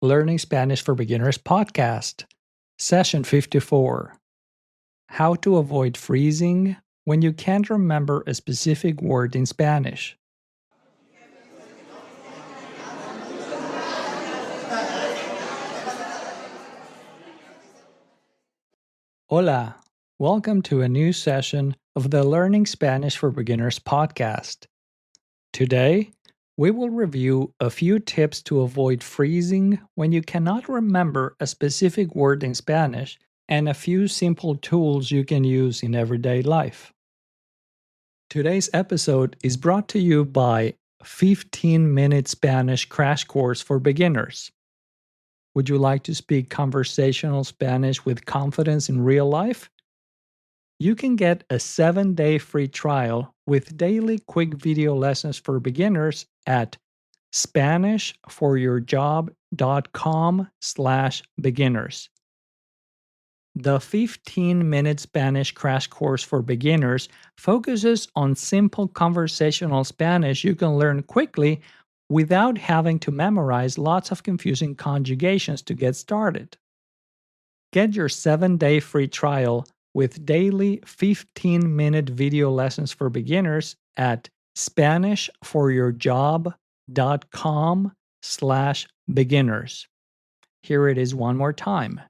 Learning Spanish for Beginners podcast, Session 54. How to avoid freezing when you can't remember a specific word in Spanish. Hola, welcome to a new session of the Learning Spanish for Beginners podcast. Today, we will review a few tips to avoid freezing when you cannot remember a specific word in Spanish and a few simple tools you can use in everyday life. Today's episode is brought to you by 15-Minute Spanish Crash Course for Beginners. Would you like to speak conversational Spanish with confidence in real life? You can get a 7-day free trial with daily quick video lessons for beginners at SpanishForYourJob.com/beginners. The 15-minute Spanish crash course for beginners focuses on simple conversational Spanish you can learn quickly without having to memorize lots of confusing conjugations to get started. Get your 7-day free trial with daily 15-minute video lessons for beginners at SpanishForYourJob.com/beginners. Here it is one more time.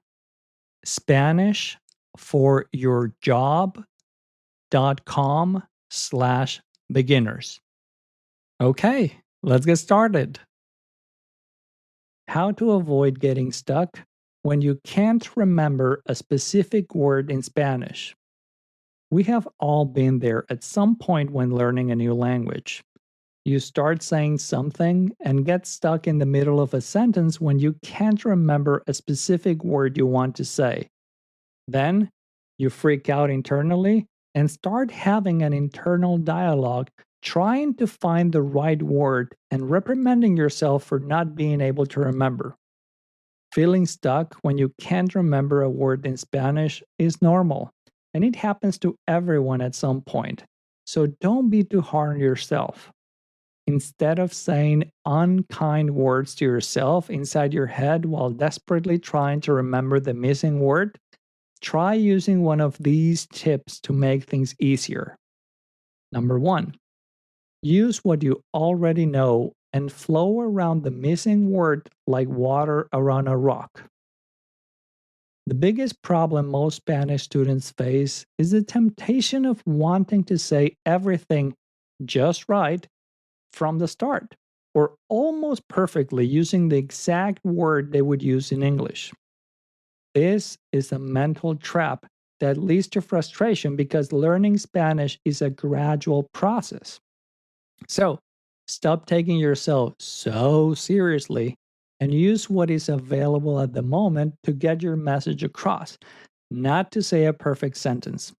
SpanishForYourJob.com/beginners. Okay, let's get started. How to avoid getting stuck when you can't remember a specific word in Spanish. We have all been there at some point when learning a new language. You start saying something and get stuck in the middle of a sentence when you can't remember a specific word you want to say. Then, you freak out internally and start having an internal dialogue trying to find the right word and reprimanding yourself for not being able to remember. Feeling stuck when you can't remember a word in Spanish is normal, and it happens to everyone at some point, so don't be too hard on yourself. Instead of saying unkind words to yourself inside your head while desperately trying to remember the missing word, try using one of these tips to make things easier. Number 1. Use what you already know and flow around the missing word like water around a rock. The biggest problem most Spanish students face is the temptation of wanting to say everything just right from the start, or almost perfectly using the exact word they would use in English. This is a mental trap that leads to frustration because learning Spanish is a gradual process. So, stop taking yourself so seriously and use what is available at the moment to get your message across, not to say a perfect sentence.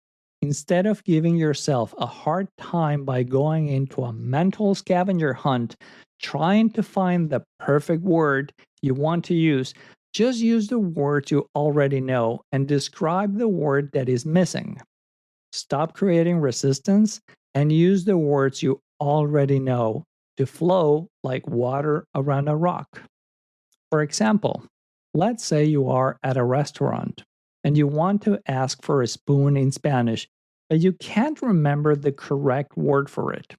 Instead of giving yourself a hard time by going into a mental scavenger hunt trying to find the perfect word you want to use, just use the words you already know and describe the word that is missing. Stop creating resistance and use the words you already know to flow like water around a rock. For example, let's say you are at a restaurant and you want to ask for a spoon in Spanish, but you can't remember the correct word for it.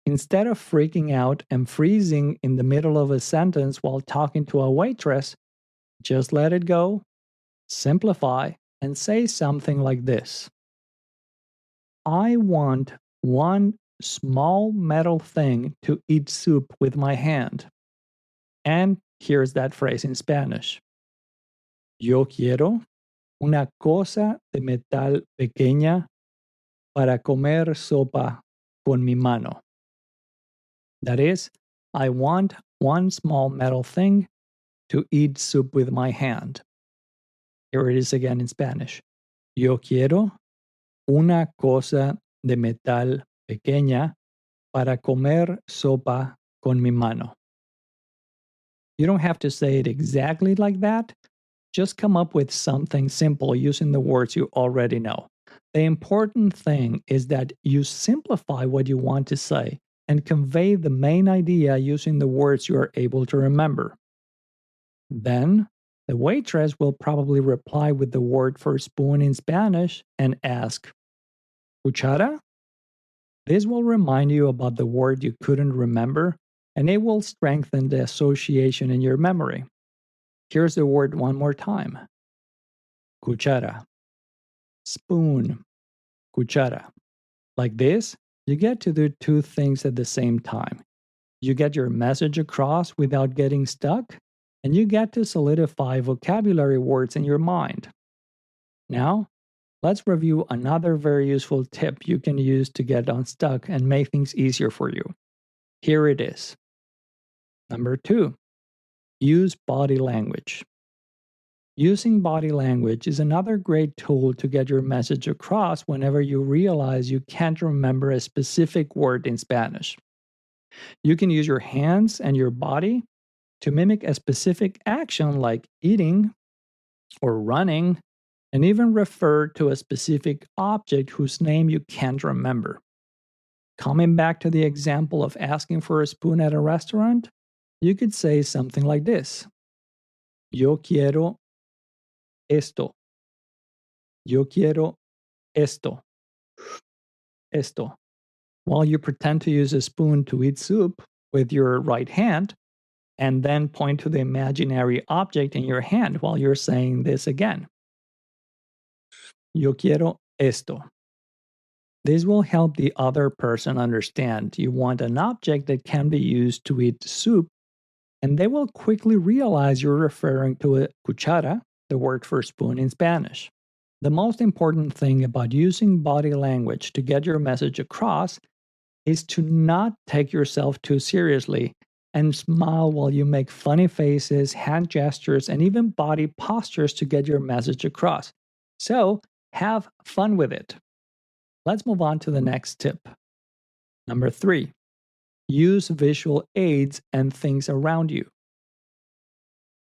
Instead of freaking out and freezing in the middle of a sentence while talking to a waitress, just let it go, simplify, and say something like this. I want one small metal thing to eat soup with my hand. And here's that phrase in Spanish. Yo quiero una cosa de metal pequeña para comer sopa con mi mano. That is, I want one small metal thing to eat soup with my hand. Here it is again in Spanish. Yo quiero una cosa de metal pequeña para comer sopa con mi mano. You don't have to say it exactly like that. Just come up with something simple using the words you already know. The important thing is that you simplify what you want to say and convey the main idea using the words you are able to remember. Then, the waitress will probably reply with the word for spoon in Spanish and ask, cuchara? This will remind you about the word you couldn't remember, and it will strengthen the association in your memory. Here's the word one more time. Cuchara. Spoon. Cuchara. Like this, you get to do two things at the same time. You get your message across without getting stuck, and you get to solidify vocabulary words in your mind. Now, let's review another very useful tip you can use to get unstuck and make things easier for you. Here it is. Number 2, use body language. Using body language is another great tool to get your message across whenever you realize you can't remember a specific word in Spanish. You can use your hands and your body to mimic a specific action like eating or running, and even refer to a specific object whose name you can't remember. Coming back to the example of asking for a spoon at a restaurant, you could say something like this. Yo quiero esto. Yo quiero esto. Esto. While you pretend to use a spoon to eat soup with your right hand, and then point to the imaginary object in your hand while you're saying this again. Yo quiero esto. This will help the other person understand you want an object that can be used to eat soup, and they will quickly realize you're referring to a cuchara, the word for spoon in Spanish. The most important thing about using body language to get your message across is to not take yourself too seriously and smile while you make funny faces, hand gestures, and even body postures to get your message across. So, have fun with it. Let's move on to the next tip. Number 3, use visual aids and things around you.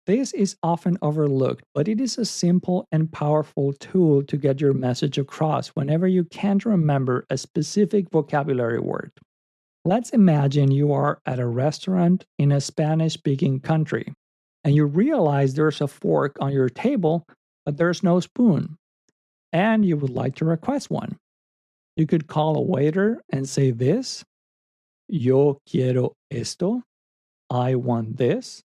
This is often overlooked, but it is a simple and powerful tool to get your message across whenever you can't remember a specific vocabulary word. Let's imagine you are at a restaurant in a Spanish-speaking country, and you realize there's a fork on your table, but there's no spoon, and you would like to request one. You could call a waiter and say this, Yo quiero esto, I want this,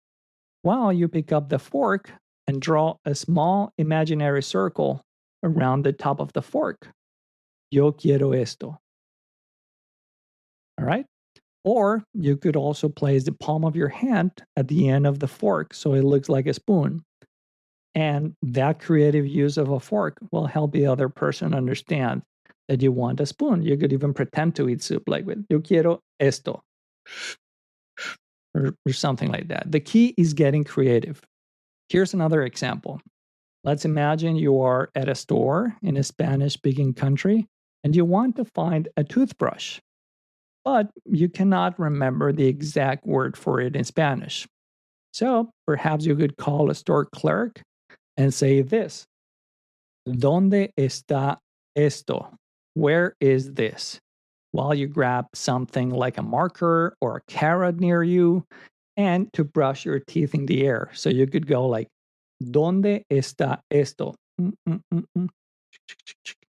while you pick up the fork and draw a small imaginary circle around the top of the fork. Yo quiero esto. All right? Or you could also place the palm of your hand at the end of the fork so it looks like a spoon. And that creative use of a fork will help the other person understand that you want a spoon. You could even pretend to eat soup like with yo quiero esto or something like that. The key is getting creative. Here's another example. Let's imagine you are at a store in a Spanish-speaking country and you want to find a toothbrush, but you cannot remember the exact word for it in Spanish. So perhaps you could call a store clerk and say this, ¿Dónde está esto? Where is this? While you grab something like a marker or a carrot near you and to brush your teeth in the air. So you could go like, ¿Dónde está esto?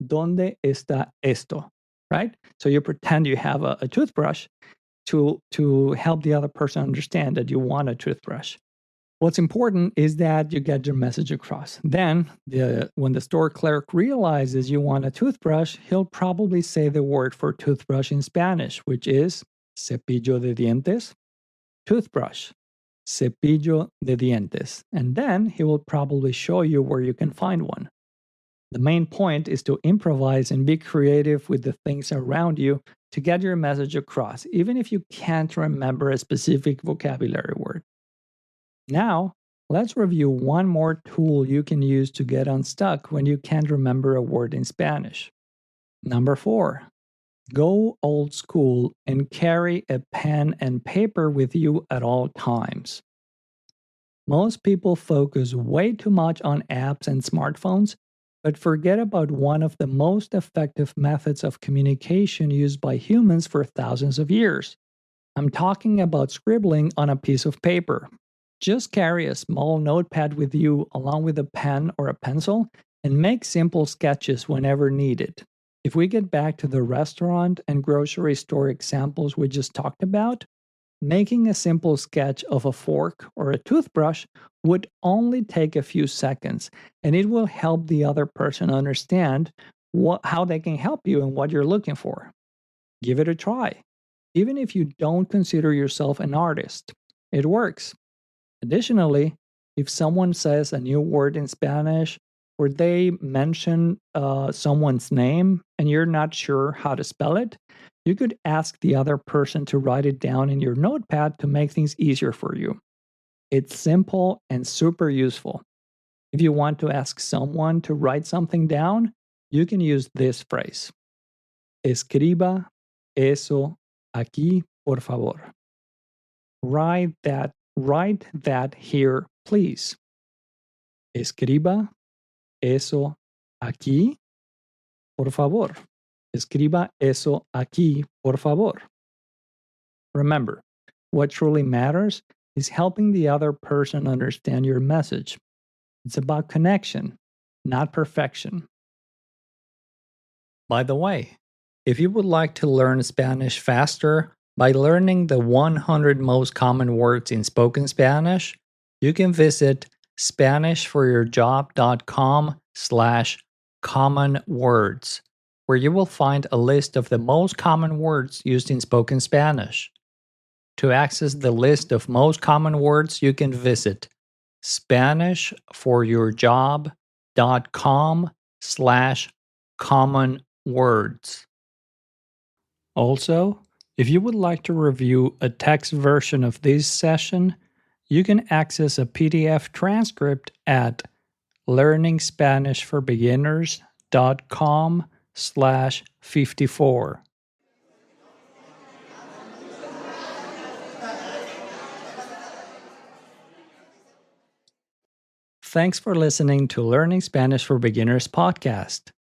¿Dónde está esto? Right? So you pretend you have a toothbrush to help the other person understand that you want a toothbrush. What's important is that you get your message across. Then, when the store clerk realizes you want a toothbrush, he'll probably say the word for toothbrush in Spanish, which is cepillo de dientes, toothbrush, cepillo de dientes. And then he will probably show you where you can find one. The main point is to improvise and be creative with the things around you to get your message across, even if you can't remember a specific vocabulary word. Now, let's review one more tool you can use to get unstuck when you can't remember a word in Spanish. Number 4, go old school and carry a pen and paper with you at all times. Most people focus way too much on apps and smartphones, but forget about one of the most effective methods of communication used by humans for thousands of years. I'm talking about scribbling on a piece of paper. Just carry a small notepad with you along with a pen or a pencil and make simple sketches whenever needed. If we get back to the restaurant and grocery store examples we just talked about, making a simple sketch of a fork or a toothbrush would only take a few seconds, and it will help the other person understand how they can help you and what you're looking for. Give it a try. Even if you don't consider yourself an artist, it works. Additionally, if someone says a new word in Spanish or they mention someone's name and you're not sure how to spell it, you could ask the other person to write it down in your notepad to make things easier for you. It's simple and super useful. If you want to ask someone to write something down, you can use this phrase. Escriba eso aquí, por favor. Write that here, please. Escriba eso aquí, por favor. Escriba eso aquí, por favor. Remember, what truly matters is helping the other person understand your message. It's about connection, not perfection. By the way, if you would like to learn Spanish faster by learning the 100 most common words in spoken Spanish, you can visit SpanishForYourJob.com/common words, where you will find a list of the most common words used in spoken Spanish. To access the list of most common words, you can visit SpanishForYourJob.com/common words. Also, if you would like to review a text version of this session, you can access a PDF transcript at learningspanishforbeginners.com/54. Thanks for listening to Learning Spanish for Beginners podcast.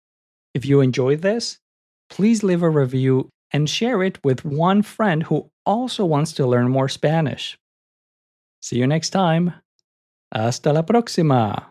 If you enjoyed this, please leave a review and share it with one friend who also wants to learn more Spanish. See you next time. Hasta la próxima.